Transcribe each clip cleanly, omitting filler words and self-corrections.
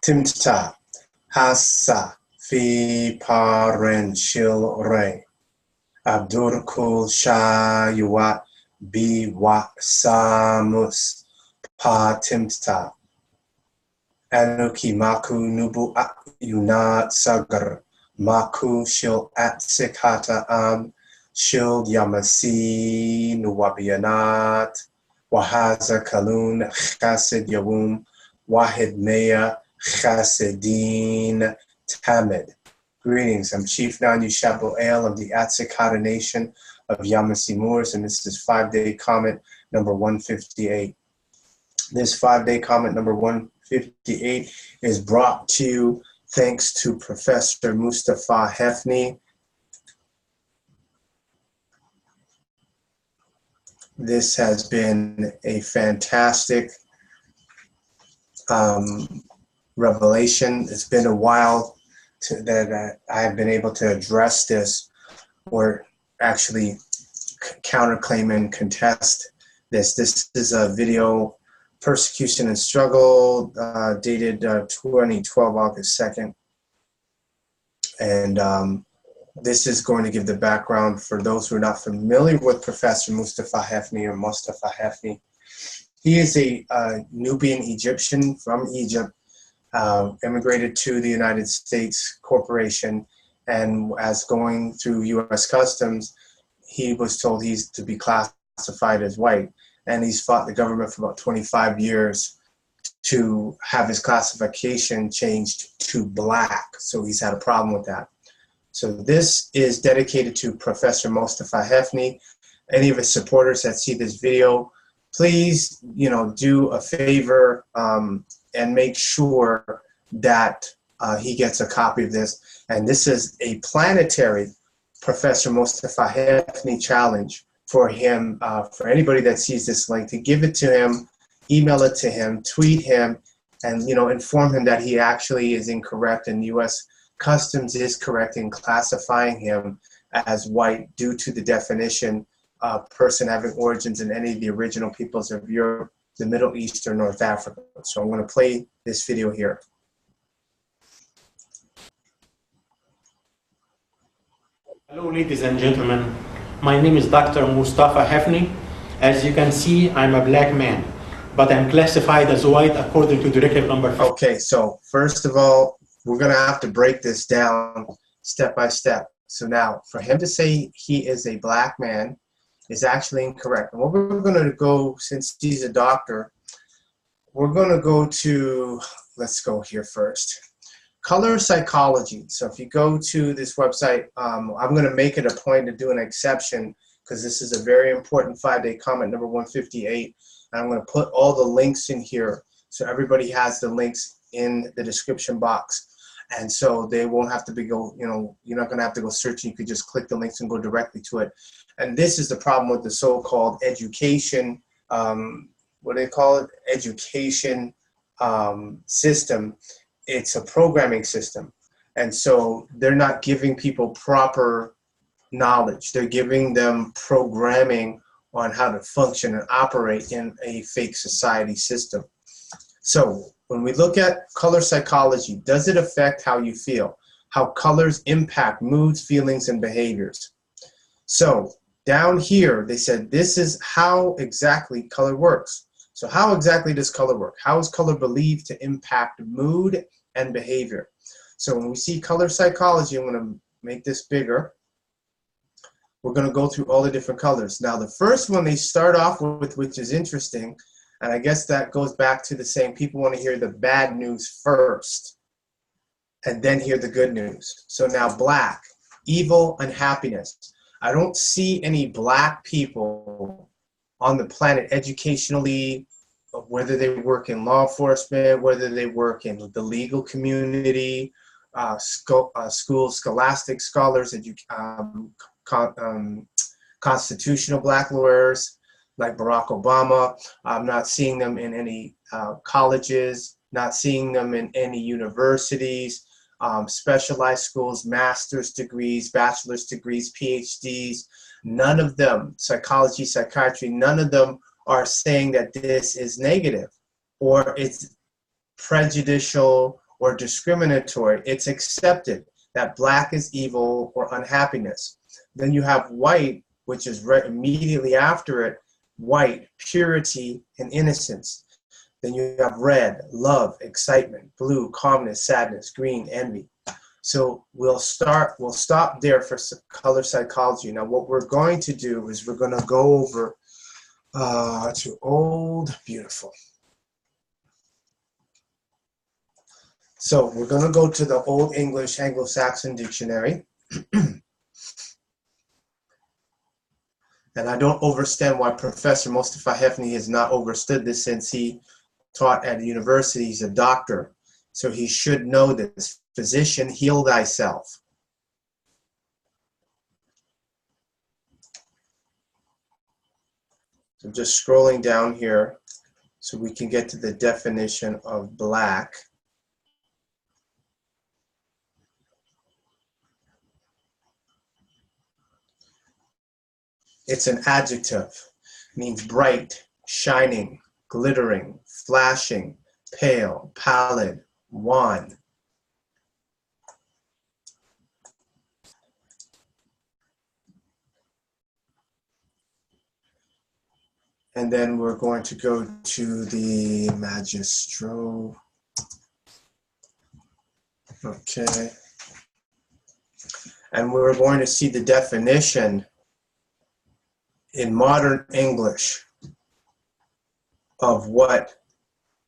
Timta, Hassa, Fi Parenchil Re, Abdurkul Shayuat, Biwa Samus, Pa Timta, Anuki Maku Nubu Yunat Sagar, Maku Shil at Sikata Am, Shil Yamasi Nuwabianat, Wahaza Kalun Chassid Yawum, Wahid Mea Chassidin Tamid. Greetings, I'm Chief Nanya-Shaabu of the Atsikata Nation of Yamasee Moors, and this is 5-day comment number 158. This 5-day comment number 158 is brought to you thanks to Professor Mustafa Hefni. This has been a fantastic revelation. It's been a while that I have been able to address this, or actually counterclaim and contest this. This is a video, Persecution and Struggle, dated 2012, August 2nd. And this is going to give the background for those who are not familiar with Professor Mustafa Hefni or Mustafa Hefni. He is a Nubian Egyptian from Egypt, immigrated to the United States Corporation, and as going through U.S. Customs, he was told he's to be classified as white, and he's fought the government for about 25 years to have his classification changed to black, so he's had a problem with that. So this is dedicated to Professor Mustafa Hefni. Any of his supporters that see this video, please, do a favor and make sure that he gets a copy of this. And this is a planetary Professor Mustafa Hefni challenge for him, for anybody that sees this link, to give it to him, email it to him, tweet him, and inform him that he actually is incorrect, and U.S. Customs is correct in classifying him as white due to the definition person having origins in any of the original peoples of Europe, the Middle East, or North Africa. So I'm going to play this video here. Hello, ladies and gentlemen. My name is Dr. Mustafa Hefni. As you can see, I'm a black man, but I'm classified as white according to Directive number 5. Okay, so first of all, we're going to have to break this down step by step. So now, for him to say he is a black man is actually incorrect. And what we're going to go, since he's a doctor, we're going to go to, let's go here first. Color psychology. So if you go to this website, I'm going to make it a point to do an exception because this is a very important 5-day comment, number 158. And I'm going to put all the links in here so everybody has the links in the description box. And so they won't have to be you're not going to have to go searching. You could just click the links and go directly to it. And this is the problem with the so-called education, what do they call it? Education system. It's a programming system. And so they're not giving people proper knowledge. They're giving them programming on how to function and operate in a fake society system. So when we look at color psychology, does it affect how you feel? How colors impact moods, feelings, and behaviors? So down here, they said this is how exactly color works. So how exactly does color work? How is color believed to impact mood and behavior? So when we see color psychology, I'm going to make this bigger. We're going to go through all the different colors. Now the first one they start off with, which is interesting, and I guess that goes back to the saying, people want to hear the bad news first and then hear the good news. So now black, evil, unhappiness. I don't see any black people on the planet educationally, whether they work in law enforcement, whether they work in the legal community, schools, scholastic scholars, constitutional black lawyers, like Barack Obama. I'm not seeing them in any colleges, not seeing them in any universities, specialized schools, master's degrees, bachelor's degrees, PhDs. None of them, psychology, psychiatry, none of them are saying that this is negative or it's prejudicial or discriminatory. It's accepted that black is evil or unhappiness. Then you have white, which is right immediately after it, white, purity and innocence. Then you have red, love, excitement, blue, calmness, sadness, green, envy. So we'll stop there for color psychology. Now what we're going to do is we're going to go over to Old Beautiful. So we're going to go to the Old English Anglo-Saxon Dictionary. And I don't understand why Professor Mustafa Hefni has not understood this, since he taught at a university. He's a doctor, so he should know this. Physician, heal thyself. So just scrolling down here so we can get to the definition of black. It's an adjective. It means bright, shining, glittering, flashing, pale, pallid, wan. And then we're going to go to the Magistro. Okay. And we're going to see the definition in modern English of what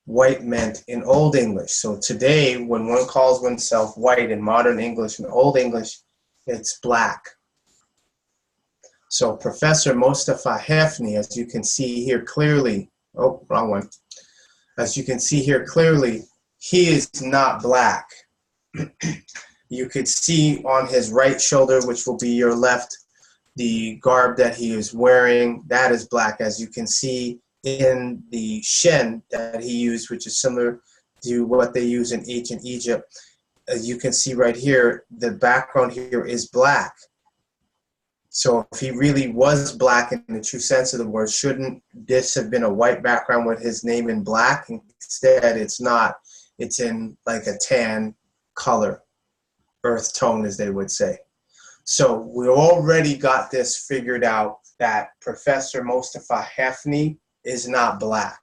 white meant in Old English. So today, when one calls oneself white in modern English, in Old English, it's black. So Professor Mustafa Hefni, as you can see here clearly, oh, wrong one. As you can see here clearly, he is not black. You could see on his right shoulder, which will be your left, the garb that he is wearing, that is black. As you can see in the shen that he used, which is similar to what they use in ancient Egypt, as you can see right here, the background here is black. So if he really was black in the true sense of the word, shouldn't this have been a white background with his name in black? Instead, it's not. It's in like a tan color, earth tone, as they would say. So we already got this figured out, that Professor Mustafa Hefni is not black.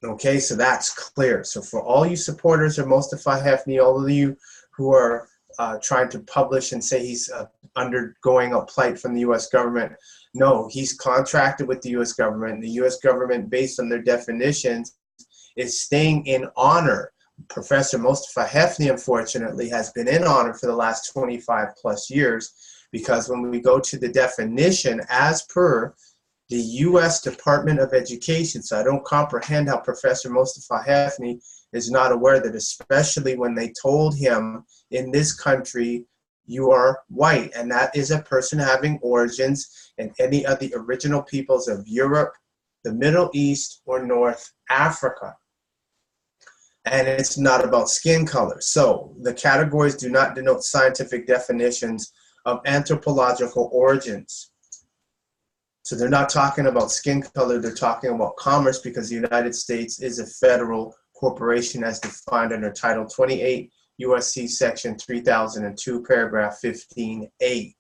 Okay, so that's clear. So for all you supporters of Mustafa Hefni, all of you who are trying to publish and say he's undergoing a plight from the U.S. government, no, he's contracted with the U.S. government. The U.S. government, based on their definitions, is staying in honor. Professor Mustafa Hefni, unfortunately, has been in honor for the last 25 plus years, because when we go to the definition as per the U.S. Department of Education, so I don't comprehend how Professor Mustafa Hefni is not aware that, especially when they told him in this country, you are white, and that is a person having origins in any of the original peoples of Europe, the Middle East, or North Africa. And it's not about skin color. So the categories do not denote scientific definitions of anthropological origins. So they're not talking about skin color, they're talking about commerce, because the United States is a federal corporation as defined under Title 28 USC Section 3002, paragraph 15A.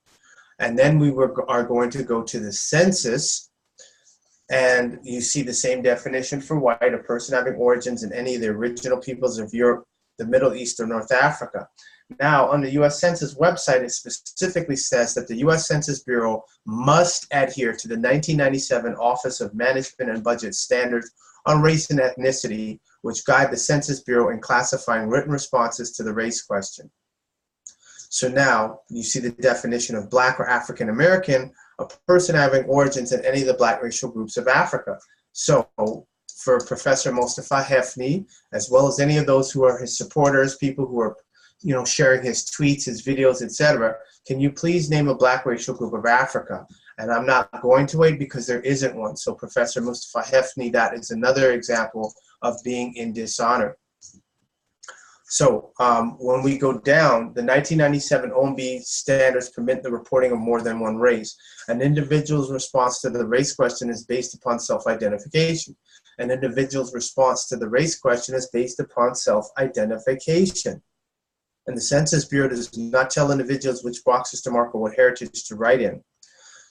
And then we are going to go to the census, and you see the same definition for white, a person having origins in any of the original peoples of Europe, the Middle East, or North Africa. Now, on the U.S. Census website, it specifically says that the U.S. Census Bureau must adhere to the 1997 Office of Management and Budget Standards on Race and Ethnicity, which guide the Census Bureau in classifying written responses to the race question. So now you see the definition of black or African American, a person having origins in any of the black racial groups of Africa. So for Professor Mustafa Hefni, as well as any of those who are his supporters, people who are sharing his tweets, his videos, etc., can you please name a black racial group of Africa? And I'm not going to wait because there isn't one. So Professor Mustafa Hefni, that is another example of being in dishonor. So when we go down, the 1997 OMB standards permit the reporting of more than one race. An individual's response to the race question is based upon self-identification. An individual's response to the race question is based upon self-identification. And the Census Bureau does not tell individuals which boxes to mark or what heritage to write in.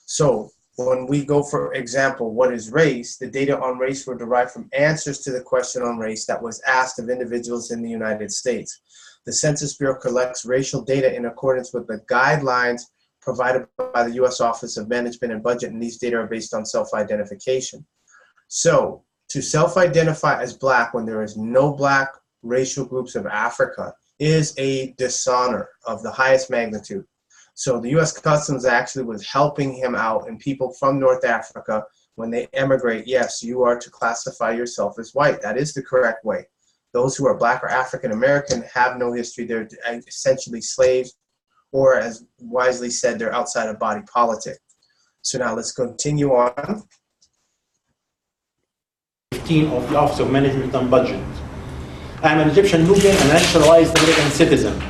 So when we go, for example, what is race, the data on race were derived from answers to the question on race that was asked of individuals in the United States. The Census Bureau collects racial data in accordance with the guidelines provided by the U.S. Office of Management and Budget, and these data are based on self-identification. So to self-identify as black when there is no black racial groups of Africa is a dishonor of the highest magnitude. So the U.S. Customs actually was helping him out, and people from North Africa, when they emigrate, yes, you are to classify yourself as white. That is the correct way. Those who are black or African American have no history. They're essentially slaves, or as wisely said, they're outside of body politic. So now let's continue on. 15 of the Office of Management and Budget. I'm an Egyptian Nubian and naturalized American citizen.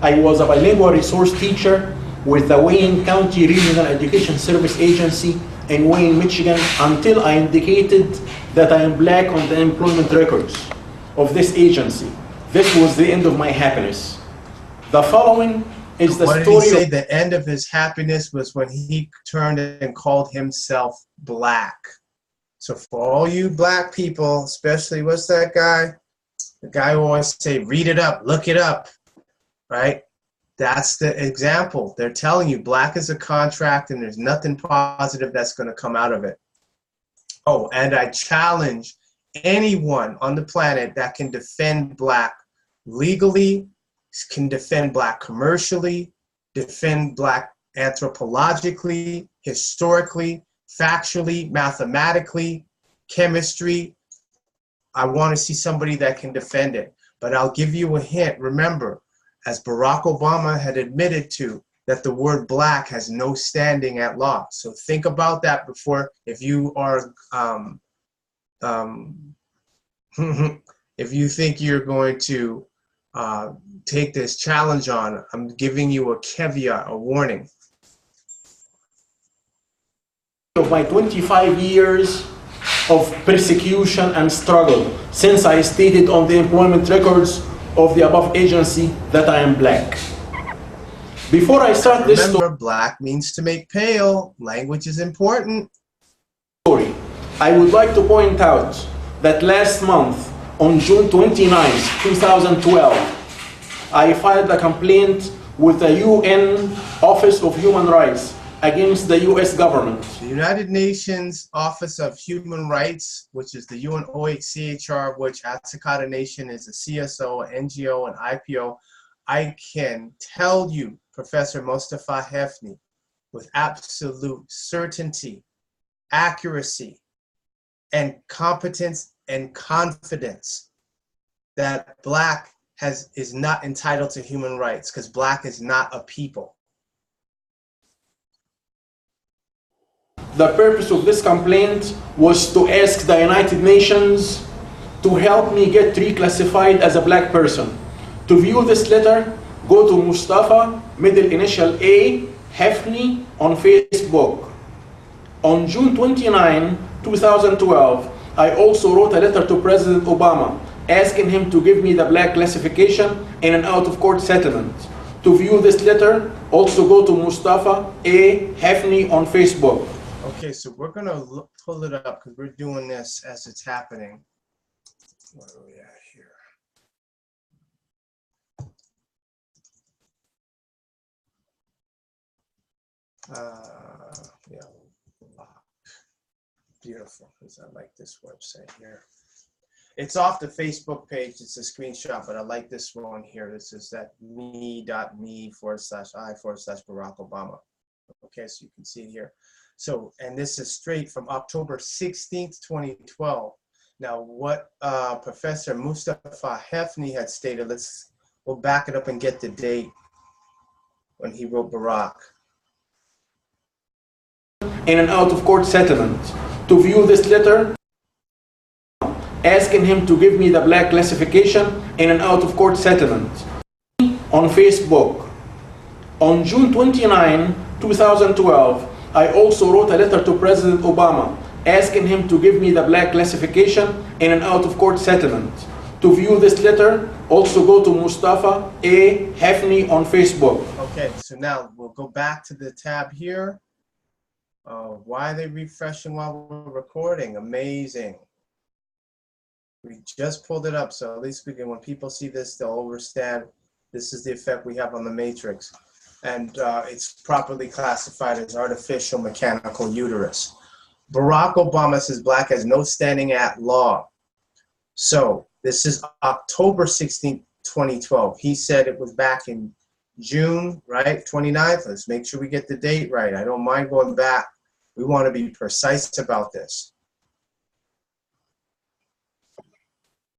I was a bilingual resource teacher with the Wayne County Regional Education Service Agency in Wayne, Michigan, until I indicated that I am black on the employment records of this agency. This was the end of my happiness. The following is the story. What did he say? The end of his happiness was when he turned and called himself black. So for all you black people, especially, what's that guy? The guy who always say, read it up, look it up, right? That's the example. They're telling you black is a contract and there's nothing positive that's going to come out of it. Oh, and I challenge anyone on the planet that can defend black legally, can defend black commercially, defend black anthropologically, historically, factually, mathematically, chemistry. I want to see somebody that can defend it. But I'll give you a hint. Remember, as Barack Obama had admitted to, that the word black has no standing at law. So think about that before, if you are, if you think you're going to take this challenge on, I'm giving you a caveat, a warning. Of my 25 years of persecution and struggle since I stated on the employment records of the above agency that I am black. Before I start this story, remember, black means to make pale. Language is important. I would like to point out that last month, on June 29, 2012, I filed a complaint with the UN Office of Human Rights against the US government. The United Nations Office of Human Rights, which is the UNOHCHR, which Atsikata Nation is a CSO, NGO, and IPO. I can tell you, Professor Mustafa Hefni, with absolute certainty, accuracy, and competence and confidence that black is not entitled to human rights, because black is not a people. The purpose of this complaint was to ask the United Nations to help me get reclassified as a black person. To view this letter, go to Mustafa, middle initial A, Hefni on Facebook. On June 29, 2012, I also wrote a letter to President Obama asking him to give me the black classification in an out-of-court settlement. To view this letter, also go to Mustafa A. Hefni on Facebook. Okay, so we're going to pull it up because we're doing this as it's happening. Where are we at here? Yeah, beautiful, because I like this website here. It's off the Facebook page. It's a screenshot, but I like this one here. This is that me.me/I/Barack Obama. Okay, so you can see it here. So, and this is straight from October 16th, 2012. Now, what Professor Mustafa Hefni had stated, we'll back it up and get the date when he wrote Barack. In an out-of-court settlement. To view this letter, asking him to give me the black classification in an out-of-court settlement. On Facebook. On June 29, 2012, I also wrote a letter to President Obama asking him to give me the black classification in an out-of-court settlement. To view this letter, also go to Mustafa A. Hafni on Facebook. Okay, so now we'll go back to the tab here. Why are they refreshing while we're recording? Amazing. We just pulled it up, so at least we can, when people see this, they'll understand this is the effect we have on the matrix. And it's properly classified as artificial mechanical uterus. Barack Obama says black has no standing at law. So this is October 16, 2012. He said it was back in June, right? 29th. Let's make sure we get the date right. I don't mind going back. We want to be precise about this.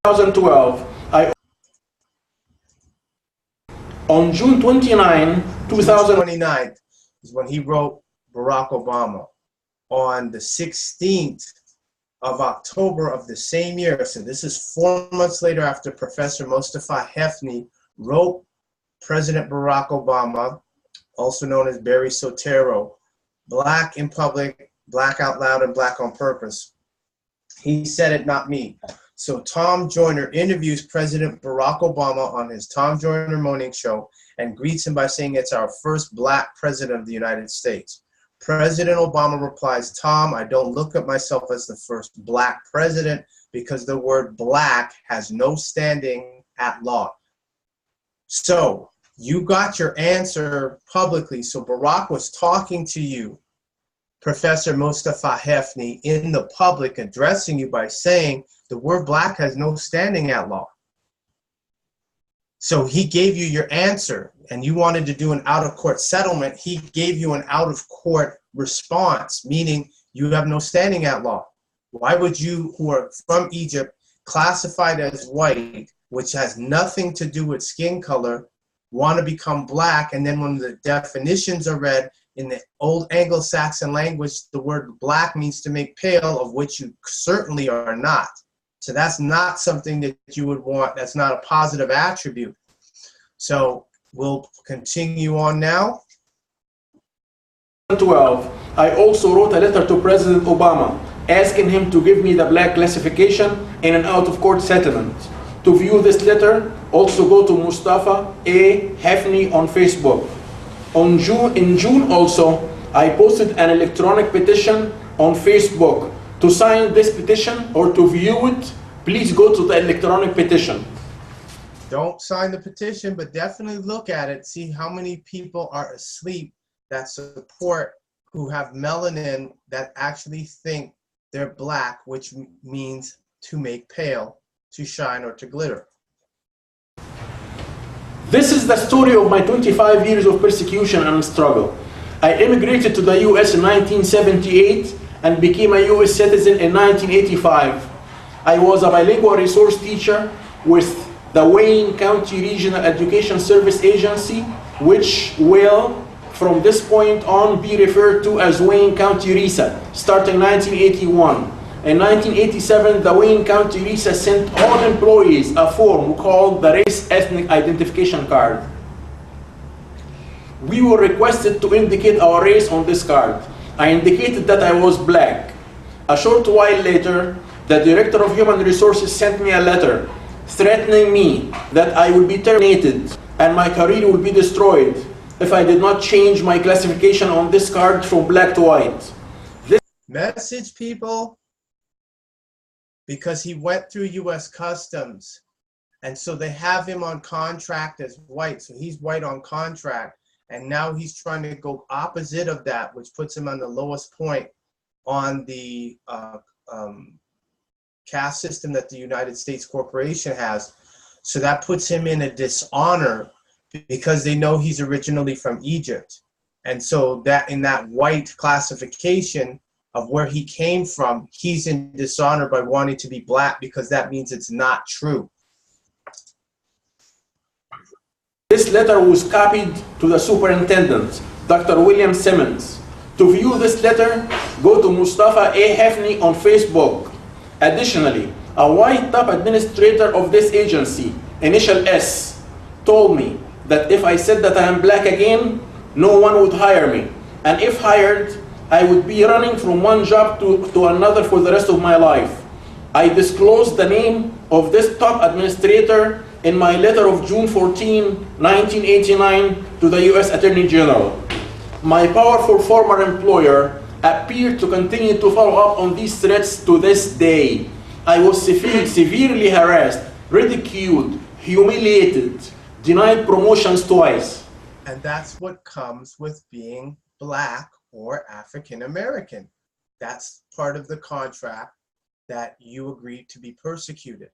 2012, on June 29, 29th is when he wrote Barack Obama. On the 16th of October of the same year, so this is 4 months later after Professor Mustafa Hafni wrote President Barack Obama, also known as Barry Soetoro, Black in Public, Black Out Loud, and Black on Purpose. He said it, not me. So Tom Joyner interviews President Barack Obama on his Tom Joyner Morning Show and greets him by saying it's our first black president of the United States. President Obama replies, Tom, I don't look at myself as the first black president because the word black has no standing at law. So you got your answer publicly. So Barack was talking to you, Professor Mustafa Hafni, in the public, addressing you by saying the word black has no standing at law. So he gave you your answer, and you wanted to do an out-of-court settlement. He gave you an out-of-court response, meaning you have no standing at law. Why would you, who are from Egypt, classified as white, which has nothing to do with skin color, want to become black, and then when the definitions are read in the old Anglo-Saxon language, the word black means to make pale, of which you certainly are not. So that's not something that you would want. That's not a positive attribute. So we'll continue on now. 2012, I also wrote a letter to President Obama asking him to give me the black classification in an out-of-court settlement. To view this letter, also go to Mustafa A. Hafni on Facebook. In June also, I posted an electronic petition on Facebook. To sign this petition or to view it, please go to the electronic petition. Don't sign the petition, but definitely look at it. See how many people are asleep that support, who have melanin, that actually think they're black, which means to make pale, to shine, or to glitter. This is the story of my 25 years of persecution and struggle. I immigrated to the US in 1978 and became a US citizen in 1985. I was a bilingual resource teacher with the Wayne County Regional Education Service Agency, which will, from this point on, be referred to as Wayne County RESA, starting 1981. In 1987, the Wayne County RESA sent all employees a form called the Race Ethnic Identification Card. We were requested to indicate our race on this card. I indicated that I was black. A short while later, the Director of Human Resources sent me a letter threatening me that I would be terminated and my career would be destroyed if I did not change my classification on this card from black to white. This message, people, because he went through US Customs, and so they have him on contract as white, so he's white on contract, and now he's trying to go opposite of that, which puts him on the lowest point on the caste system that the United States Corporation has. So that puts him in a dishonor because they know he's originally from Egypt. And so that in that white classification of where he came from, he's in dishonor by wanting to be black because that means it's not true. This letter was copied to the superintendent, Dr. William Simmons. To view this letter, go to Mustafa A. Hafni on Facebook. Additionally, a white top administrator of this agency, initial S, told me that if I said that I am black again, no one would hire me. And if hired, I would be running from one job to another for the rest of my life. I disclosed the name of this top administrator in my letter of June 14, 1989 to the US Attorney General. My powerful former employer appeared to continue to follow up on these threats to this day. I was severely harassed, ridiculed, humiliated, denied promotions twice. And that's what comes with being black or African American. That's part of the contract, that you agreed to be persecuted.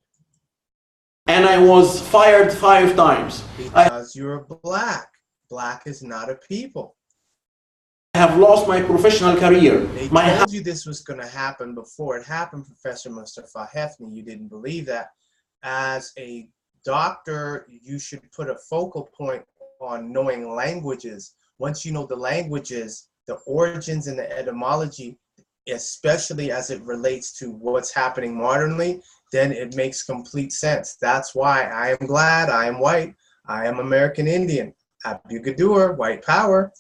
And I was fired 5 times. Because you're black. Black is not a people. I have lost my professional career. They told you this was going to happen before it happened, Professor Mustafa Hefni. You didn't believe that. As a doctor, you should put a focal point on knowing languages. Once you know the languages, the origins and the etymology, especially as it relates to what's happening modernly, then it makes complete sense. That's why I am glad I am white. I am American Indian. Abu Gadur, white power.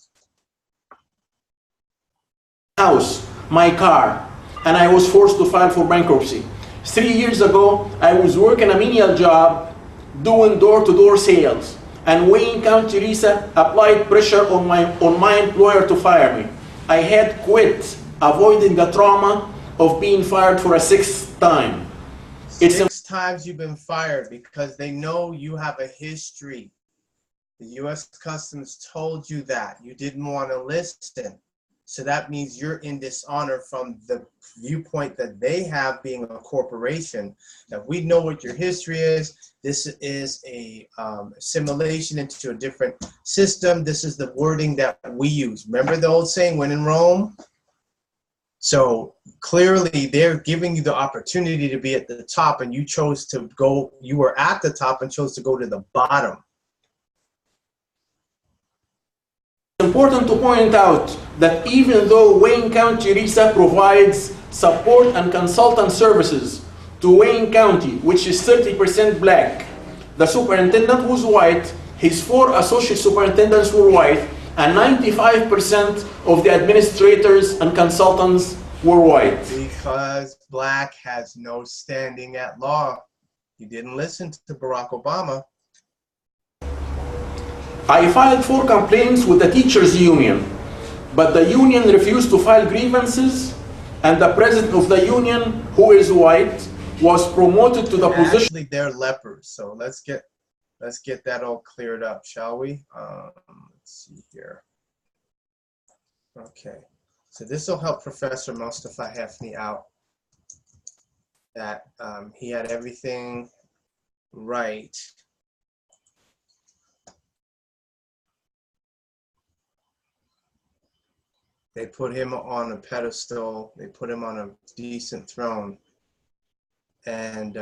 House, my car, and I was forced to file for bankruptcy. 3 years ago, I was working a menial job doing door-to-door sales, and Wayne County RISA applied pressure on my employer to fire me. I had quit, avoiding the trauma of being fired for a 6th time. 6 times you've been fired because they know you have a history. The U.S. Customs told you that. You didn't want to listen. So that means you're in dishonor from the viewpoint that they have, being a corporation. Now, we know what your history is. This is a assimilation into a different system. This is the wording that we use. Remember the old saying, when in Rome? So clearly they're giving you the opportunity to be at the top, and you chose to go, you were at the top and chose to go to the bottom. It's important to point out that even though Wayne County RISA provides support and consultant services to Wayne County, which is 30% black, the superintendent was white, his 4 associate superintendents were white, and 95% of the administrators and consultants were white. Because black has no standing at law. You didn't listen to Barack Obama. I filed 4 complaints with the teachers union, but the union refused to file grievances, and the president of the union, who is white, was promoted to the position. Actually, they're lepers, so let's get that all cleared up, shall we? Let's see here. Okay, so this will help Professor Mustafa Hefni out, that he had everything right. They put him on a pedestal, they put him on a decent throne, and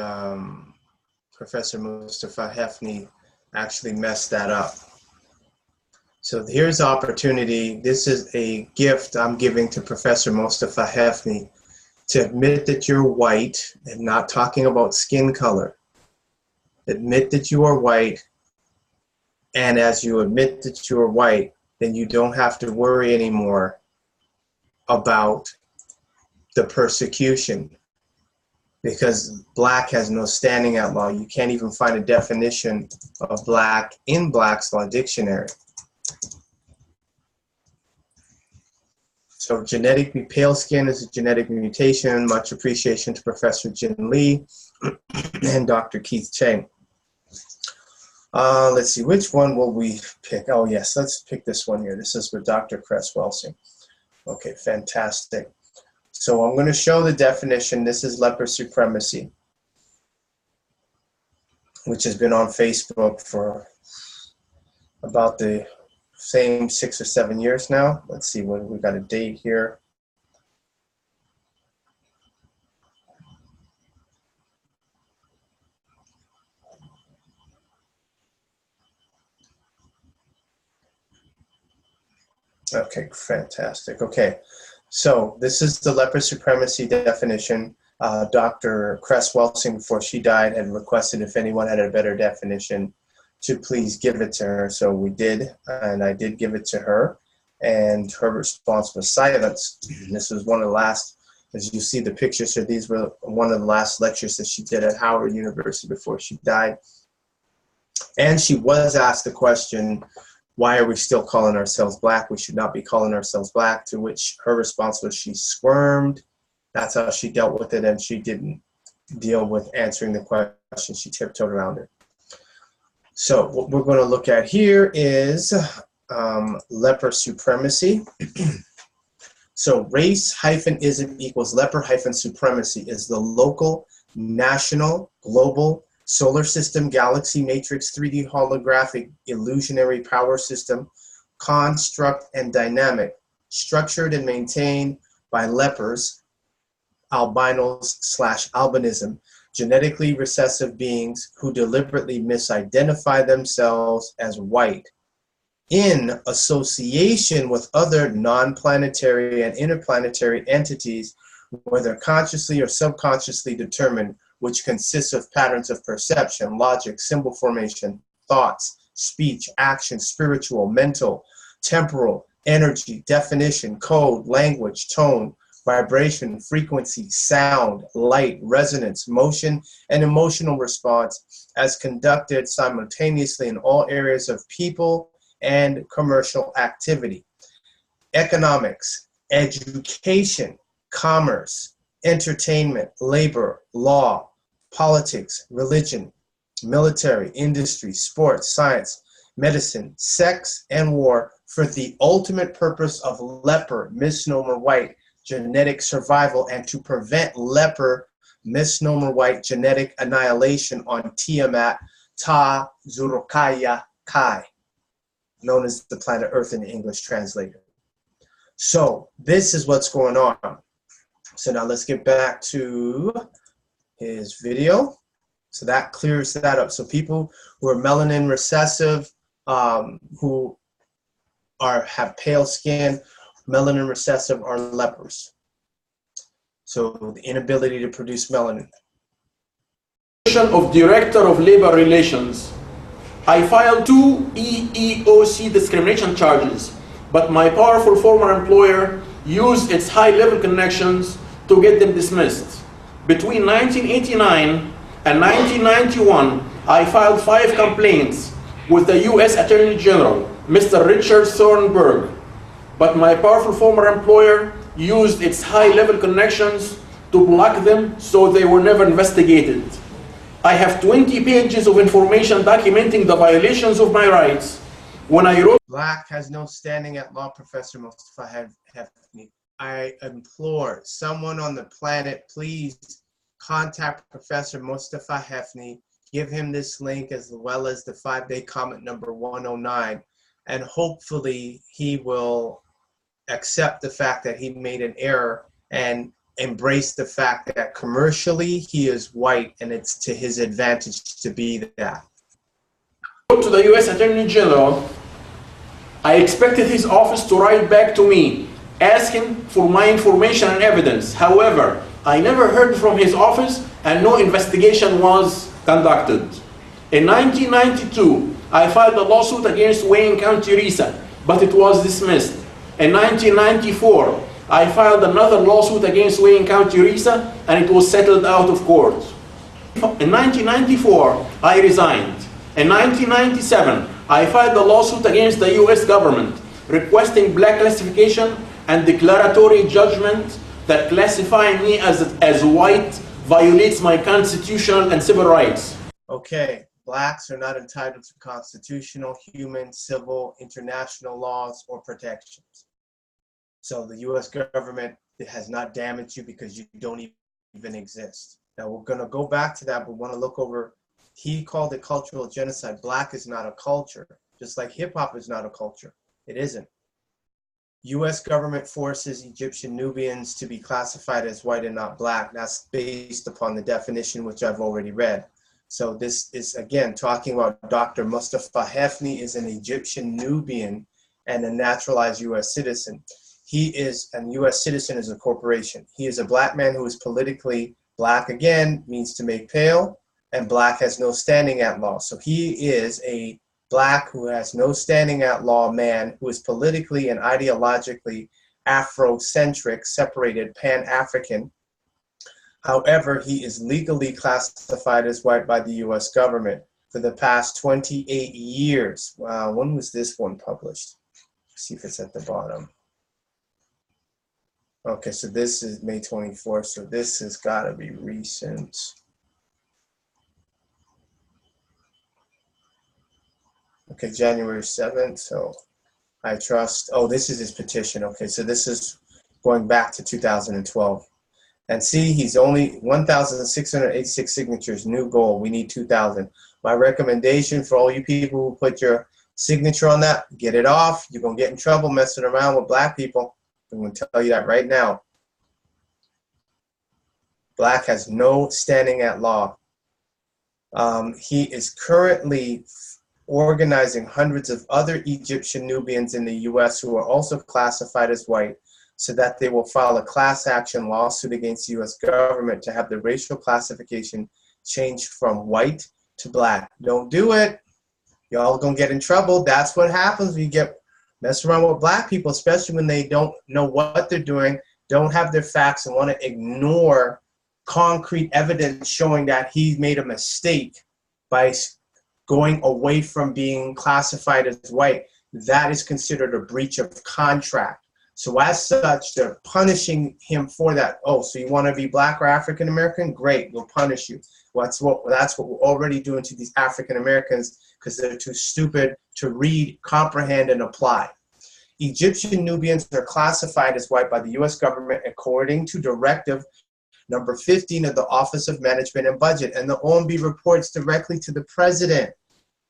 Professor Mustafa Hefni actually messed that up. So here's opportunity. This is a gift I'm giving to Professor Mustafa Hefni to admit that you're white, and not talking about skin color. Admit that you are white, and as you admit that you are white, then you don't have to worry anymore about the persecution, because black has no standing at law. You can't even find a definition of black in Black's Law Dictionary. So genetically pale skin is a genetic mutation. Much appreciation to Professor Jin Lee and Dr. Keith Chang. Let's see, which one will we pick? Oh yes, let's pick this one here. This is with Dr. Cress Welsing. Okay, fantastic. So I'm going to show the definition. This is leper supremacy, which has been on Facebook for about the same 6 or 7 years now. Let's see, what we got a date here. Okay, fantastic. Okay, so this is the leper supremacy definition. Dr. Cress Welsing, before she died, had requested if anyone had a better definition to please give it to her. So we did, and I did give it to her. and her response was silence. This was one of the last, as you see the pictures here, these were one of the last lectures that she did at Howard University before she died. And she was asked the question, why are we still calling ourselves black? We should not be calling ourselves black, to which her response was she squirmed. That's how she dealt with it, and she didn't deal with answering the question. She tiptoed around it. So what we're going to look at here is leper supremacy. So race-ism equals leper-supremacy is the local, national, global, solar system, galaxy, matrix, 3D holographic, illusionary power system, construct, and dynamic, structured and maintained by lepers, albinos/albinism, genetically recessive beings who deliberately misidentify themselves as white in association with other non-planetary and interplanetary entities, whether consciously or subconsciously determined, which consists of patterns of perception, logic, symbol formation, thoughts, speech, action, spiritual, mental, temporal, energy, definition, code, language, tone, vibration, frequency, sound, light, resonance, motion, and emotional response as conducted simultaneously in all areas of people and commercial activity. Economics, education, commerce, entertainment, labor, law, politics, religion, military, industry, sports, science, medicine, sex, and war for the ultimate purpose of leper, misnomer white, genetic survival, and to prevent leper, misnomer white, genetic annihilation on Tiamat, Ta Zurukaya Kai, known as the planet Earth in the English translator. So this is what's going on. So now let's get back to his video. So that clears that up. So people who are melanin recessive, who have pale skin, melanin recessive, are lepers. So the inability to produce melanin. Of Director of Labor Relations, I filed 2 EEOC discrimination charges, but my powerful former employer used its high-level connections to get them dismissed. Between 1989 and 1991, I filed 5 complaints with the U.S. Attorney General, Mr. Richard Thornburg, but my powerful former employer used its high-level connections to block them, so they were never investigated. I have 20 pages of information documenting the violations of my rights. When I wrote Black has no standing at law, Professor Mustafa Hefni. I implore someone on the planet, please contact Professor Mustafa Hefni, give him this link as well as the 5-day comment number 109, and hopefully he will accept the fact that he made an error and embrace the fact that commercially he is white and it's to his advantage to be that. To the U.S. Attorney General, I expected his office to write back to me, asking for my information and evidence. However, I never heard from his office and no investigation was conducted. In 1992, I filed a lawsuit against Wayne County RISA, but it was dismissed. In 1994, I filed another lawsuit against Wayne County RISA and it was settled out of court. In 1994, I resigned. In 1997, I filed a lawsuit against the U.S. government requesting black classification and declaratory judgment that classifying me as white violates my constitutional and civil rights. Okay, blacks are not entitled to constitutional, human, civil, international laws or protections. So the U.S. government has not damaged you because you don't even exist. Now we're going to go back to that, but we want to look over. He called it cultural genocide. Black is not a culture, just like hip hop is not a culture. It isn't. U.S. government forces Egyptian Nubians to be classified as white and not black. That's based upon the definition, which I've already read. So this is, again, talking about Dr. Mustafa Hefni is an Egyptian Nubian and a naturalized U.S. citizen. He is, and U.S. citizen is a corporation. He is a black man who is politically black, again, means to make pale, and black has no standing at law. So he is a black, who has no standing at law man, who is politically and ideologically Afrocentric, separated, Pan-African. However, he is legally classified as white by the U.S. government for the past 28 years. Wow, when was this one published? Let's see if it's at the bottom. Okay, so this is May 24th, so this has got to be recent. Okay, January 7th, so I trust, oh, this is his petition. Okay, so this is going back to 2012. And see, he's only 1,686 signatures, new goal, we need 2,000. My recommendation for all you people who put your signature on that, get it off. You're going to get in trouble messing around with black people. I'm going to tell you that right now. Black has no standing at law. He is currently organizing hundreds of other Egyptian Nubians in the U.S. who are also classified as white, so that they will file a class action lawsuit against the U.S. government to have the racial classification changed from white to black. Don't do it. Y'all gonna get in trouble. That's what happens when you get mess around with black people, especially when they don't know what they're doing, don't have their facts, and want to ignore concrete evidence showing that he made a mistake by going away from being classified as white. That is considered a breach of contract. So as such, they're punishing him for that. Oh, so you want to be black or African American? Great, we'll punish you. That's what we're already doing to these African Americans, because they're too stupid to read, comprehend, and apply. Egyptian Nubians are classified as white by the U.S. government according to Directive Number 15 of the Office of Management and Budget, and the OMB reports directly to the president.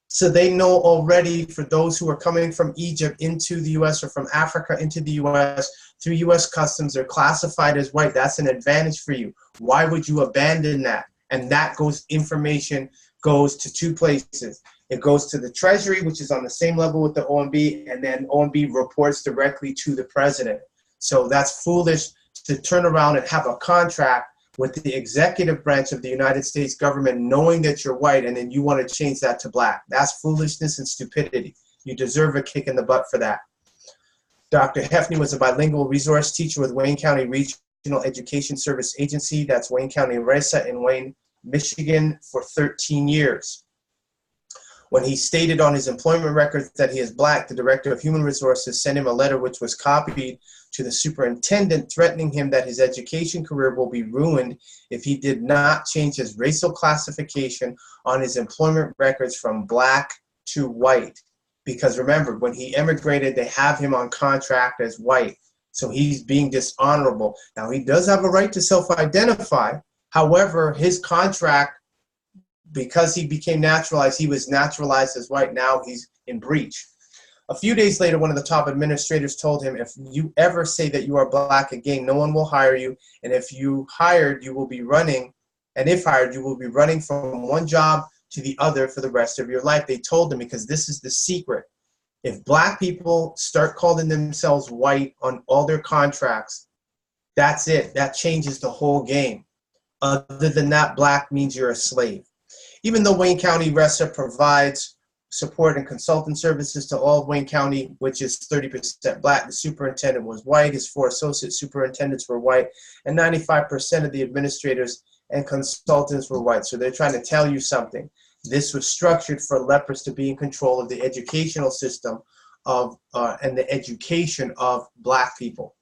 So they know already, for those who are coming from Egypt into the U.S. or from Africa into the U.S. through U.S. Customs, they're classified as white. That's an advantage for you. Why would you abandon that? And that information goes to two places. It goes to the Treasury, which is on the same level with the OMB, and then OMB reports directly to the president. So that's foolish to turn around and have a contract with the executive branch of the United States government knowing that you're white, and then you want to change that to black. That's foolishness and stupidity. You deserve a kick in the butt for that. Dr. Hefney was a bilingual resource teacher with Wayne County Regional Education Service Agency, that's Wayne County RESA in Wayne, Michigan, for 13 years. When he stated on his employment records that he is black, the Director of Human Resources sent him a letter which was copied to the superintendent, threatening him that his education career will be ruined if he did not change his racial classification on his employment records from black to white. Because remember, when he immigrated, they have him on contract as white. So he's being dishonorable. Now, he does have a right to self-identify. However, his contract, because he became naturalized, he was naturalized as white. Now he's in breach. A few days later, one of the top administrators told him, if you ever say that you are black again, no one will hire you. And if you hired, you will be running. And if hired, you will be running from one job to the other for the rest of your life. They told him, because this is the secret. If black people start calling themselves white on all their contracts, that's it. That changes the whole game. Other than that, black means you're a slave. Even though Wayne County RESA provides support and consultant services to all of Wayne County, which is 30% black, the superintendent was white, his 4 associate superintendents were white, and 95% of the administrators and consultants were white. So they're trying to tell you something. This was structured for lepers to be in control of the educational system of and the education of black people.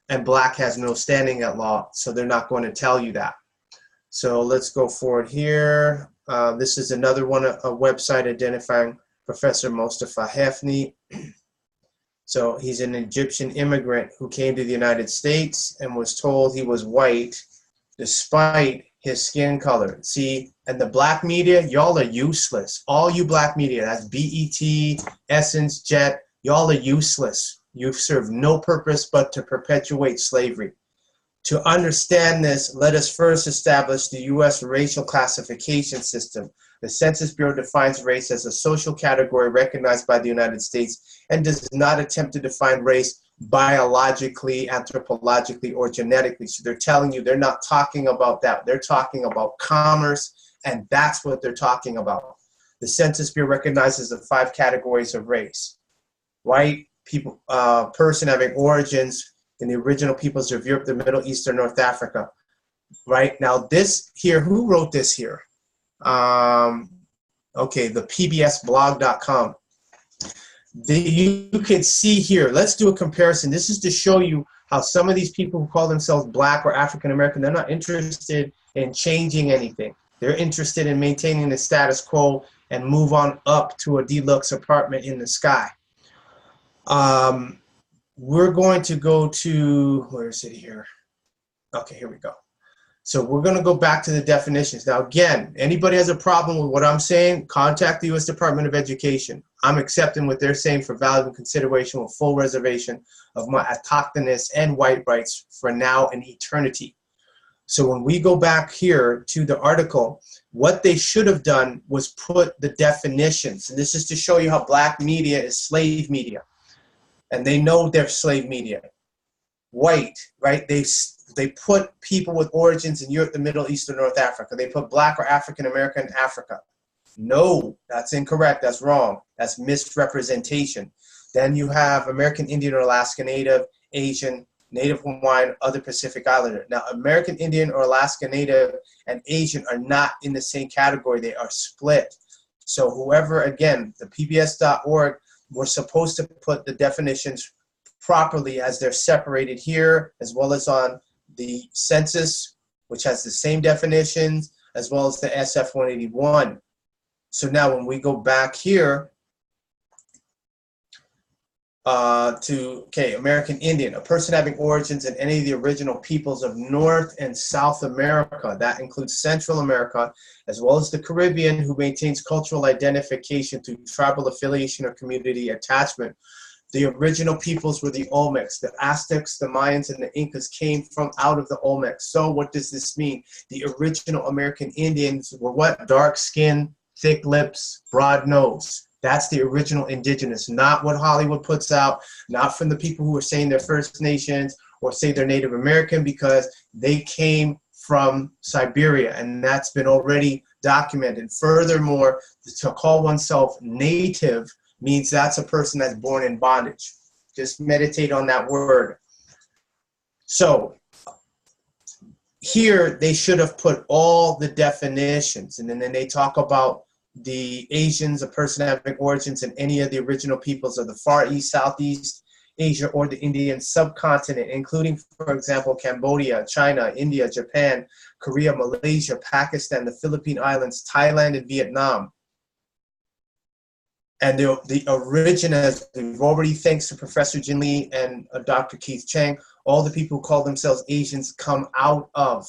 And black has no standing at law, so they're not going to tell you that. So let's go forward here. This is another one, a website identifying Professor Mustafa Hefney. So he's an Egyptian immigrant who came to the United States and was told he was white despite his skin color. See, and the black media, y'all are useless. All you black media, that's BET, Essence, Jet, y'all are useless. You serve no purpose but to perpetuate slavery. To understand this, let us first establish the U.S. racial classification system. The Census Bureau defines race as a social category recognized by the United States and does not attempt to define race biologically, anthropologically, or genetically. So they're telling you they're not talking about that. They're talking about commerce, and that's what they're talking about. The Census Bureau recognizes the 5 categories of race. White, people, person having origins in the original peoples of Europe, the Middle East, or North Africa. Right? Now this here, who wrote this here? Okay, the pbsblog.com. You can see here, let's do a comparison. This is to show you how some of these people who call themselves Black or African American, they're not interested in changing anything. They're interested in maintaining the status quo and move on up to a deluxe apartment in the sky. We're going to go to, where is it here? Okay, here we go. So we're going to go back to the definitions. Now, again, anybody has a problem with what I'm saying, contact the U.S. Department of Education. I'm accepting what they're saying for valuable consideration with full reservation of my autochthonous and white rights for now and eternity. So when we go back here to the article, what they should have done was put the definitions. And this is to show you how black media is slave media. And they know they're slave media. White, right? They put people with origins in Europe, the Middle East, or North Africa. They put Black or African American in Africa. No, that's incorrect. That's wrong. That's misrepresentation. Then you have American Indian or Alaska Native, Asian, Native Hawaiian, other Pacific Islander. Now, American Indian or Alaska Native and Asian are not in the same category. They are split. So whoever, again, the pbs.org, we're supposed to put the definitions properly as they're separated here, as well as on the census, which has the same definitions, as well as the SF-181. So now when we go back here American Indian, a person having origins in any of the original peoples of North and South America. That includes Central America, as well as the Caribbean, who maintains cultural identification through tribal affiliation or community attachment. The original peoples were the Olmecs. The Aztecs, the Mayans, and the Incas came from out of the Olmecs. So what does this mean? The original American Indians were what? Dark skin, thick lips, broad nose. That's the original indigenous, not what Hollywood puts out, not from the people who are saying they're First Nations or say they're Native American, because they came from Siberia, and that's been already documented. Furthermore, to call oneself native means that's a person that's born in bondage. Just meditate on that word. So here they should have put all the definitions, and then they talk about the Asians, a person having origins in any of the original peoples of the Far East, Southeast Asia, or the Indian subcontinent, including, for example, Cambodia, China, India, Japan, Korea, Malaysia, Pakistan, the Philippine Islands, Thailand, and Vietnam. And the origin, as we've already, thanks to Professor Jin Lee and Dr. Keith Chang, all the people who call themselves Asians come out of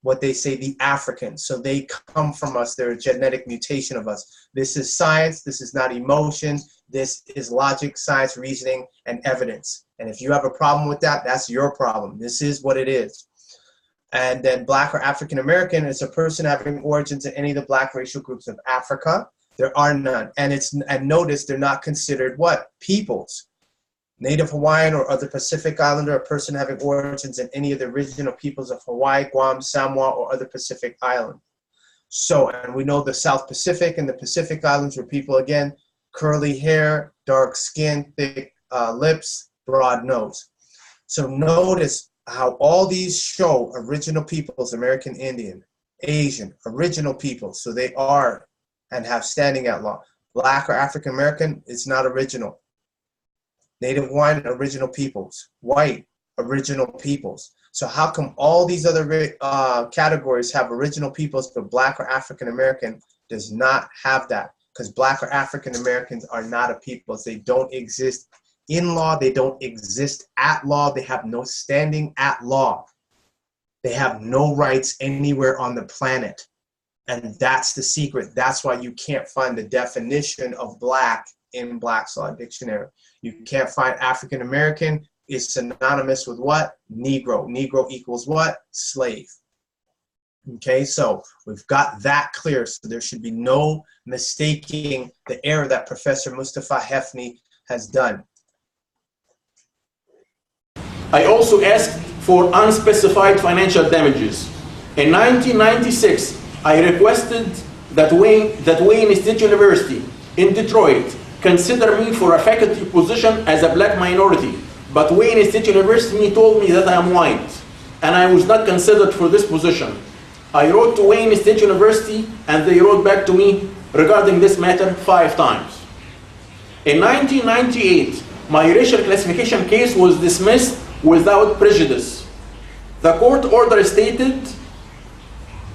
what they say the Africans. So they come from us. They're a genetic mutation of us. This is science. This is not emotion. This is logic, science, reasoning, and evidence. And if you have a problem with that, that's your problem. This is what it is. And then Black or African American is a person having origins in any of the Black racial groups of Africa. There are none. And notice they're not considered what? Peoples. Native Hawaiian or other Pacific Islander, a person having origins in any of the original peoples of Hawaii, Guam, Samoa, or other Pacific Islands. So, and we know the South Pacific and the Pacific Islands were people, again, curly hair, dark skin, thick lips, broad nose. So notice how all these show original peoples, American Indian, Asian, original peoples. So they are and have standing at law. Black or African American, it's not original. Native Hawaiian, original peoples. White, original peoples. So how come all these other categories have original peoples, but Black or African American does not have that? Because Black or African Americans are not a people. They don't exist in law. They don't exist at law. They have no standing at law. They have no rights anywhere on the planet. And that's the secret. That's why you can't find the definition of Black in Black's Law Dictionary. You can't find African American. Is synonymous with what? Negro. Negro equals what? Slave. Okay, so we've got that clear. So there should be no mistaking the error that Professor Mustafa Hefni has done. I also asked for unspecified financial damages. In 1996, I requested that Wayne State University in Detroit considered me for a faculty position as a black minority, but Wayne State University told me that I am white, and I was not considered for this position. I wrote to Wayne State University, and they wrote back to me regarding this matter 5 times. In 1998, my racial classification case was dismissed without prejudice. The court order stated,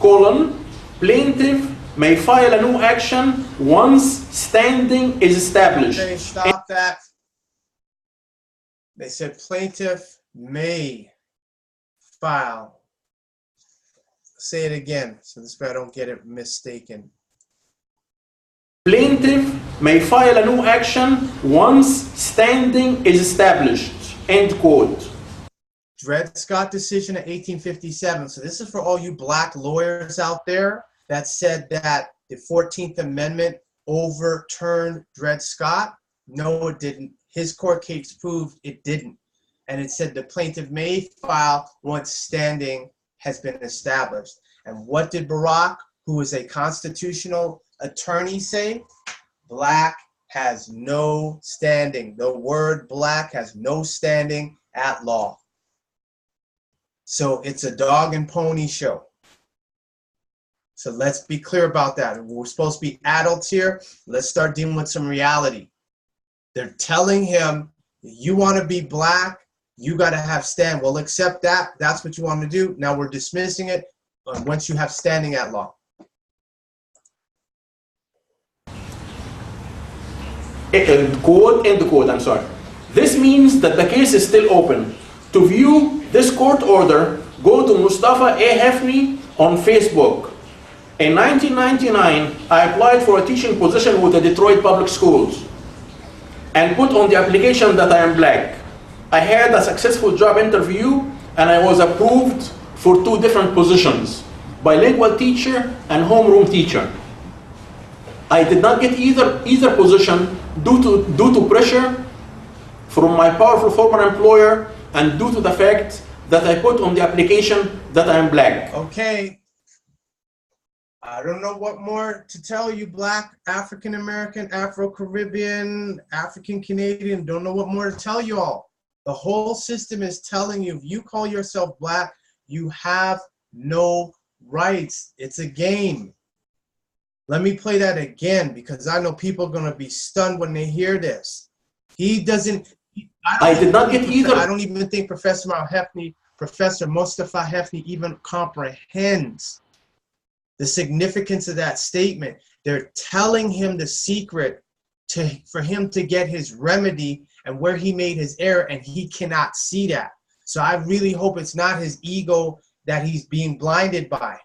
plaintiff may file a new action once standing is established. Okay, stop that. They said plaintiff may file. Say it again, so this way I don't get it mistaken. Plaintiff may file a new action once standing is established. End quote. Dred Scott decision of 1857. So this is for all you black lawyers out there that said that the 14th Amendment overturned Dred Scott. No, it didn't. His court case proved it didn't. And it said the plaintiff may file once standing has been established. And what did Barack, who is a constitutional attorney, say? Black has no standing. The word black has no standing at law. So it's a dog and pony show. So let's be clear about that. We're supposed to be adults here. Let's start dealing with some reality. They're telling him, you want to be black, you got to have stand. Well, accept that. That's what you want to do. Now we're dismissing it once you have standing at law. End quote, I'm sorry. This means that the case is still open. To view this court order, go to Mustafa A. Hefni on Facebook. In 1999, I applied for a teaching position with the Detroit Public Schools and put on the application that I am black. I had a successful job interview and I was approved for 2 different positions, bilingual teacher and homeroom teacher. I did not get either position due to pressure from my powerful former employer and due to the fact that I put on the application that I am black. Okay. I don't know what more to tell you, black, African American, Afro-Caribbean, African Canadian. Don't know what more to tell you all. The whole system is telling you if you call yourself black, you have no rights. It's a game. Let me play that again because I know people are going to be stunned when they hear this. He doesn't. I did not get either. I don't even think Professor Mustafa Hefni even comprehends the significance of that statement. They're telling him the secret for him to get his remedy and where he made his error, and he cannot see that. So I really hope it's not his ego that he's being blinded by.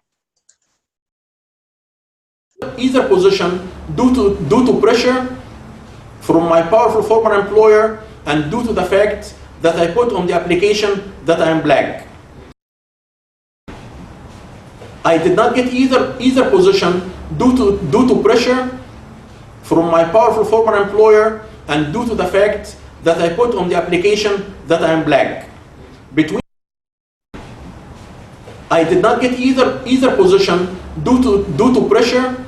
Either position due to pressure from my powerful former employer and due to the fact that I put on the application that I am black. I did not get either position due to pressure from my powerful former employer and due to the fact that I put on the application that I am black. I did not get either position due to pressure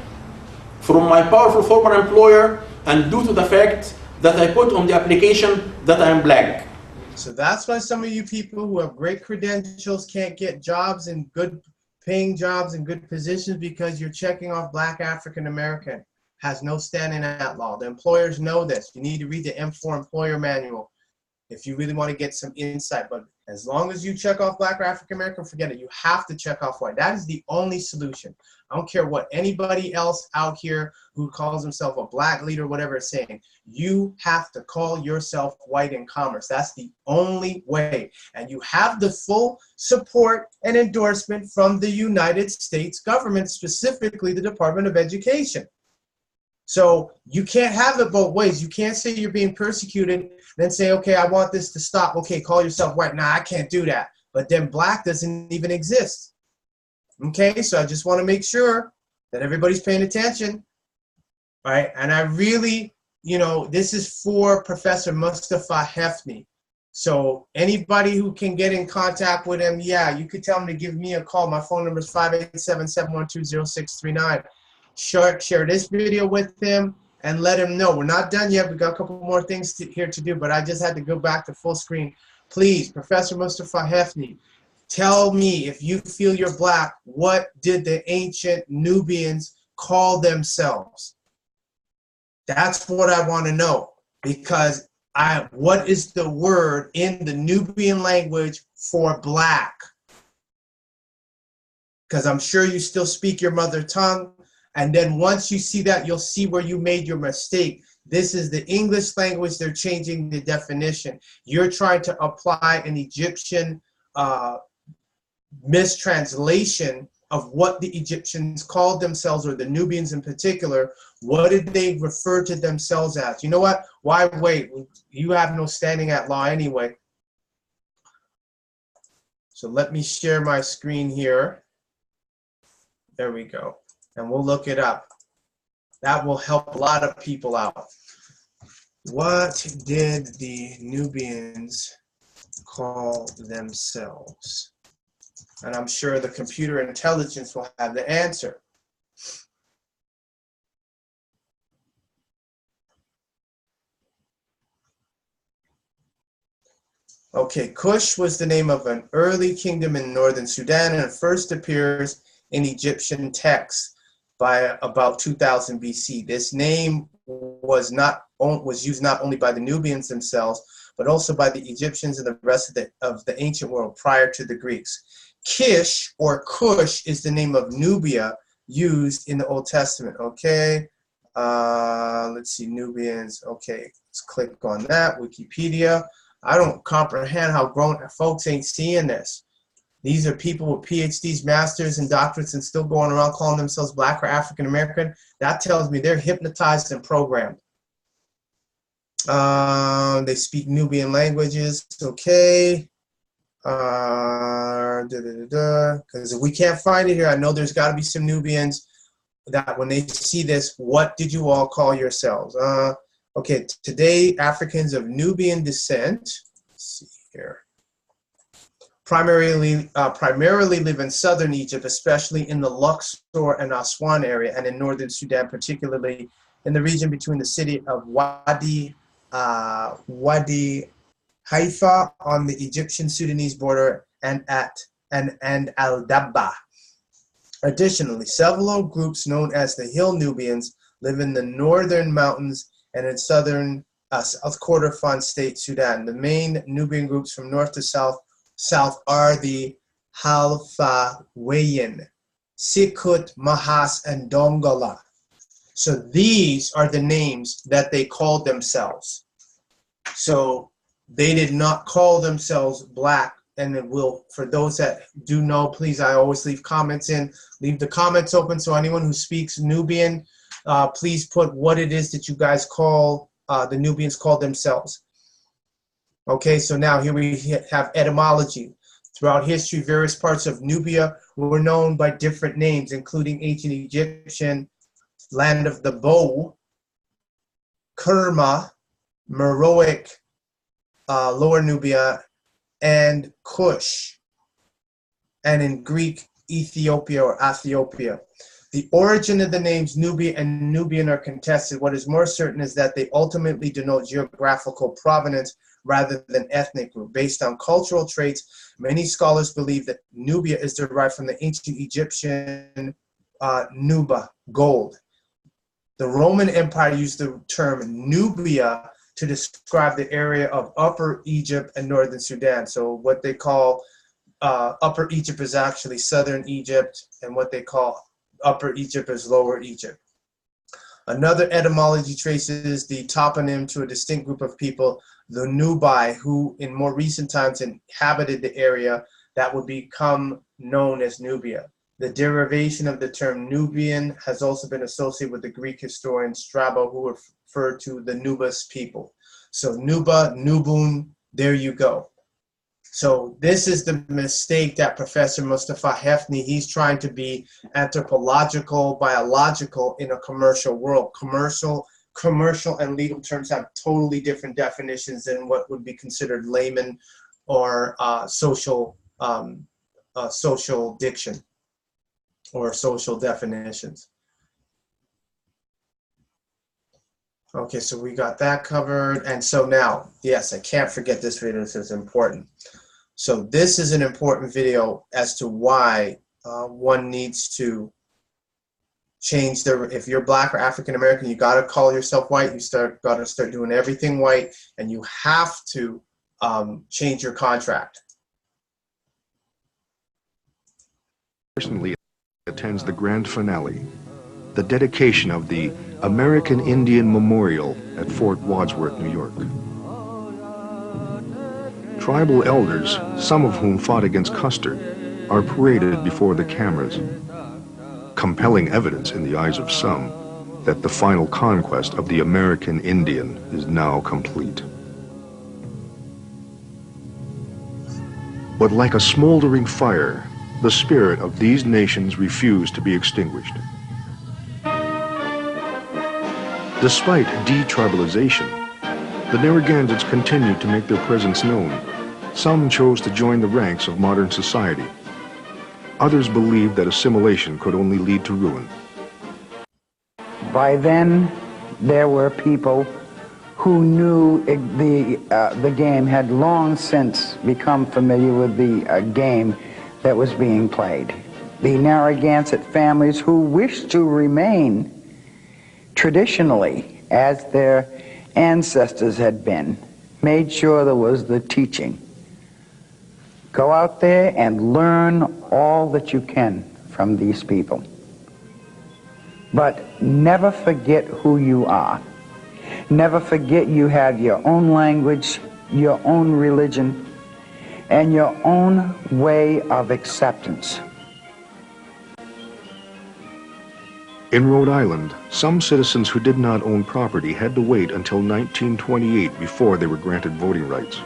from my powerful former employer and due to the fact that I put on the application that I am black. So that's why some of you people who have great credentials can't get jobs and good paying jobs and good positions because you're checking off black African American. Has no standing at law. The employers know this. You need to read the M4 employer manual if you really want to get some insight. But as long as you check off black or African American, forget it. You have to check off white. That is the only solution. I don't care what anybody else out here who calls himself a black leader or whatever is saying. You have to call yourself white in commerce. That's the only way. And you have the full support and endorsement from the United States government, specifically the Department of Education. So you can't have it both ways. You can't say you're being persecuted, then say, okay, I want this to stop. Okay, call yourself white. Nah, I can't do that. But then black doesn't even exist. Okay, so I just want to make sure that everybody's paying attention. All right, and I really, this is for Professor Mustafa Hefni. So anybody who can get in contact with him, yeah, you could tell him to give me a call. My phone number is 587-712-0639. share this video with him and let him know. We're not done yet. We got a couple more things here to do, but I just had to go back to full screen. Please, Professor Mustafa Hefni, tell me, if you feel you're black, what did the ancient Nubians call themselves? That's what I want to know, because what is the word in the Nubian language for black? Because I'm sure you still speak your mother tongue, and then once you see that, you'll see where you made your mistake. This is the English language. They're changing the definition. You're trying to apply an Egyptian mistranslation of what the Egyptians called themselves, or the Nubians in particular. What did they refer to themselves as? You know what? Why wait? You have no standing at law anyway. So let me share my screen here. There we go. And we'll look it up. That will help a lot of people out. What did the Nubians call themselves? And I'm sure the computer intelligence will have the answer. Okay, Kush was the name of an early kingdom in northern Sudan, and it first appears in Egyptian texts by about 2000 BC. This name was used not only by the Nubians themselves, but also by the Egyptians and the rest of the ancient world prior to the Greeks. Kish, or Kush, is the name of Nubia used in the Old Testament. Okay, let's see, Nubians. Okay, let's click on that, Wikipedia. I don't comprehend how grown folks ain't seeing this. These are people with PhDs, masters, and doctorates, and still going around calling themselves black or African American. That tells me they're hypnotized and programmed. They speak Nubian languages. Okay. Because if we can't find it here, I know there's got to be some Nubians that when they see this, what did you all call yourselves? Okay, today Africans of Nubian descent, let's see here, primarily live in southern Egypt, especially in the Luxor and Aswan area, and in northern Sudan, particularly in the region between the city of Wadi Haifa on the Egyptian-Sudanese border and Al-Dabba. Additionally, several groups known as the Hill Nubians live in the northern mountains and in southern South Kordofan state, Sudan. The main Nubian groups from north to south are the Halfawayan, Sikut, Mahas, and Dongala. So these are the names that they called themselves. So they did not call themselves black. And it will, for those that do know, please, I always leave comments in. Leave the comments open, so anyone who speaks Nubian, please put what it is that you guys call, the Nubians call themselves. Okay, so now here we have etymology. Throughout history, various parts of Nubia were known by different names, including ancient Egyptian, land of the bow, Kerma, Meroic, Lower Nubia, and Kush, and in Greek, Ethiopia or Ethiopia. The origin of the names Nubia and Nubian are contested. What is more certain is that they ultimately denote geographical provenance rather than ethnic group. Based on cultural traits, many scholars believe that Nubia is derived from the ancient Egyptian Nuba, gold. The Roman Empire used the term Nubia to describe the area of Upper Egypt and Northern Sudan. So what they call Upper Egypt is actually Southern Egypt, and what they call Upper Egypt is Lower Egypt. Another etymology traces the toponym to a distinct group of people, the Nubai, who in more recent times inhabited the area that would become known as Nubia. The derivation of the term Nubian has also been associated with the Greek historian Strabo, who referred to the Nubas people. So Nuba, Nubun, there you go. So this is the mistake that Professor Mustafa Hefni, he's trying to be anthropological, biological in a commercial world. Commercial and legal terms have totally different definitions than what would be considered layman or social diction or social definitions. Okay, so we got that covered. And so now, yes, I can't forget this video. This is important. So this is an important video as to why one needs to change their, if you're black or African American, you got to call yourself white. You got to start doing everything white, and you have to change your contract. Personally attends the grand finale, the dedication of the American Indian Memorial at Fort Wadsworth, New York. Tribal elders, some of whom fought against Custer, are paraded before the cameras, compelling evidence in the eyes of some that the final conquest of the American Indian is now complete. But like a smoldering fire, the spirit of these nations refused to be extinguished. Despite detribalization, the Narragansetts continued to make their presence known. Some chose to join the ranks of modern society. Others believed that assimilation could only lead to ruin. By then, there were people who knew the game, had long since become familiar with the game that was being played. The Narragansett families who wished to remain traditionally as their ancestors had been, made sure there was the teaching. Go out there and learn all that you can from these people. But never forget who you are. Never forget you have your own language, your own religion, and your own way of acceptance. In Rhode Island, some citizens who did not own property had to wait until 1928 before they were granted voting rights.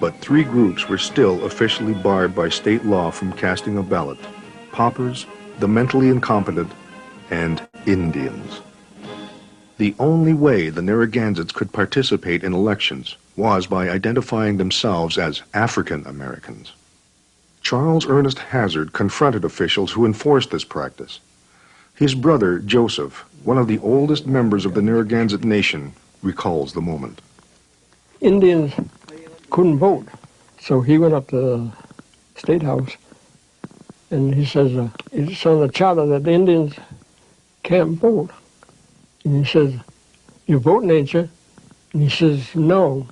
But three groups were still officially barred by state law from casting a ballot: paupers, the mentally incompetent, and Indians. The only way the Narragansetts could participate in elections was by identifying themselves as African Americans. Charles Ernest Hazard confronted officials who enforced this practice. His brother, Joseph, one of the oldest members of the Narragansett Nation, recalls the moment. Indians couldn't vote, so he went up to the State House and he says, it's on the charter that the Indians can't vote. And he says, you're voting, ain't you? And he says, no.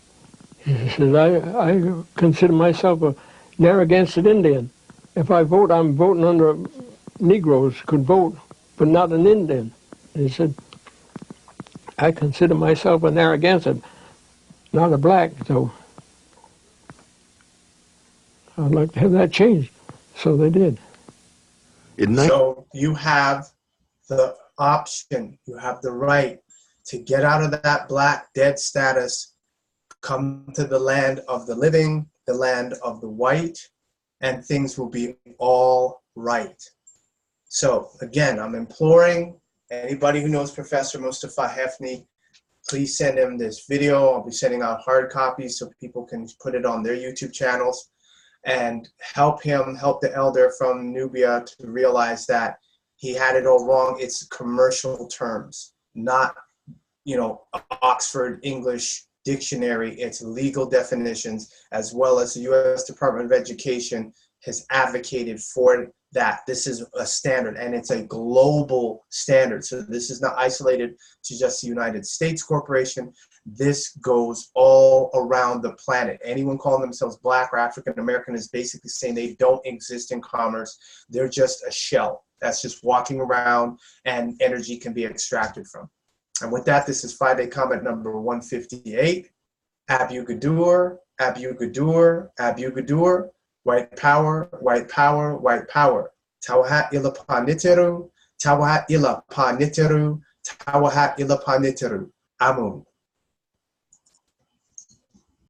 He says, I consider myself a Narragansett Indian. If I vote, I'm voting under Negroes could vote, but not an Indian. And he said, I consider myself a Narragansett, not a black, so I'd like to have that changed. So they did. So you have the option, you have the right to get out of that black dead status, come to the land of the living, the land of the white, and things will be all right. So again, I'm imploring anybody who knows Professor Mustafa Hefny, please send him this video. I'll be sending out hard copies so people can put it on their YouTube channels, and help him, help the elder from Nubia to realize that he had it all wrong. It's commercial terms, not, Oxford English Dictionary. It's legal definitions, as well as the U.S. Department of Education has advocated for that. This is a standard, and it's a global standard. So this is not isolated to just the United States corporation. This goes all around the planet. Anyone calling themselves black or African American is basically saying they don't exist in commerce. They're just a shell that's just walking around and energy can be extracted from. And with that, this is 5A comment number 158. Abu Gadur, Abu Gadur, Abu Gadur. White power, white power, white power. Tawahat ila paniteru, tawahat ila paniteru, tawahat ila paniteru. Amun.